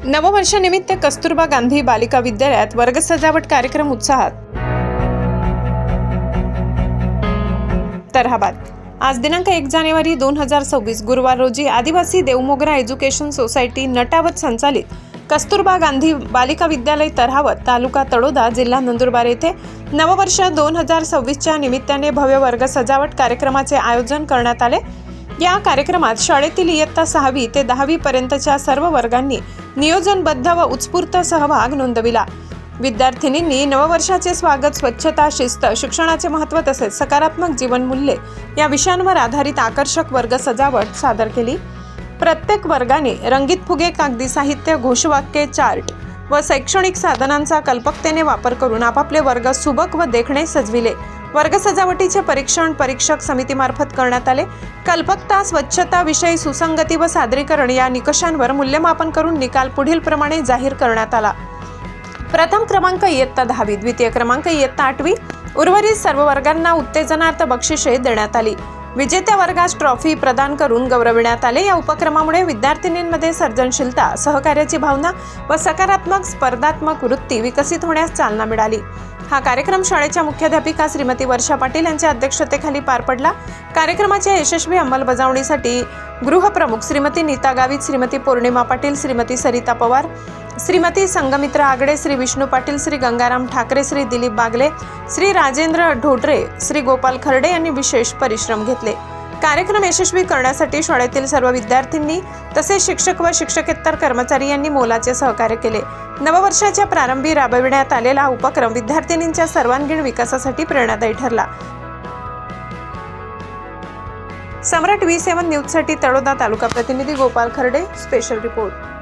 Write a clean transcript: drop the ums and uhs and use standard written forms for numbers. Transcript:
नववर्षानिमित्त कस्तुरबा गांधी बालिका विद्यालयात वर्ग सजावट कार्यक्रम उत्साहात। तरहाबाद आज दिनांक 1 जानेवारी 2026 गुरुवार रोजी आदिवासी देवमोगरा एज्युकेशन सोसायटी नटावत संचालित कस्तुरबा गांधी बालिका विद्यालय तरहावत तालुका तळोदा जिल्हा नंदुरबार येथे नववर्ष 2026च्या निमित्ताने भव्य वर्ग सजावट कार्यक्रमाचे आयोजन करण्यात आले। या कार्यक्रमात शाळेतील इयत्ता 6वी ते 10वी पर्यंतच्या सर्व वर्गांनी नियोजनबद्ध व उत्स्फूर्त सहभाग नोंदविला। विद्यार्थिनींनी नववर्षाचे स्वागत, स्वच्छता, शिस्त, शिक्षणाचे महत्त्व तसेच सकारात्मक जीवनमूल्ये या विषयांवर आधारित आकर्षक वर्ग सजावट सादर केली। प्रत्येक वर्गाने रंगीत फुगे, कागदी साहित्य, घोषवाक्ये, चार्ट व शैक्षणिक साधनांचा कल्पकतेने वापर करून आपापले वर्ग सुबक व देखणे सजविले। वर्ग सजावटीचे परीक्षण परीक्षक समितीमार्फत करण्यात आले। कल्पकता, स्वच्छता, विषय सुसंगती व सादरीकरण या निकषांवर मूल्यमापन करून निकाल पुढील प्रमाणे जाहीर करण्यात आला। प्रथम क्रमांक इयत्ता 10वी, द्वितीय क्रमांक इयत्ता 8वी, उर्वरित सर्व वर्गांना उत्तेजनार्थ बक्षिसे देण्यात आली। विजेत्या वर्गास ट्रॉफी प्रदान करून गौरविण्यात आले। या उपक्रमामुळे विद्यार्थिनींमध्ये सर्जनशीलता, सहकार्याची भावना व सकारात्मक स्पर्धात्मक वृत्ती विकसित होण्यास चालना मिळाली। हा कार्यक्रम शाळेच्या मुख्याध्यापिका श्रीमती वर्षा पाटील यांच्या अध्यक्षतेखाली पार पडला। कार्यक्रमाच्या यशस्वी अंमलबजावणीसाठी गृहप्रमुख श्रीमती नीता गावित, श्रीमती पौर्णिमा पाटील, श्रीमती सरिता पवार, श्रीमती संगमित्रा आगडे, श्री विष्णू पाटील, श्री गंगाराम ठाकरे, श्री दिलीप बागले, श्री राजेंद्र ढोडरे, श्री गोपाल खर्डे यांनी विशेष परिश्रम घेतले। कार्यक्रम यशस्वी करण्यासाठी शाळेतील सर्व विद्यार्थ्यांनी तसेच शिक्षक व शिक्षकेतर कर्मचारी यांनी मोलाचे सहकार्य केले। नववर्षाच्या प्रारंभी राबविण्यात आलेला उपक्रम विद्यार्थिनींच्या सर्वांगीण विकासासाठी प्रेरणादायी ठरला। सम्राट V7 न्यूजसाठी तळोदा तालुका प्रतिनिधी गोपाल खर्डे, स्पेशल रिपोर्ट।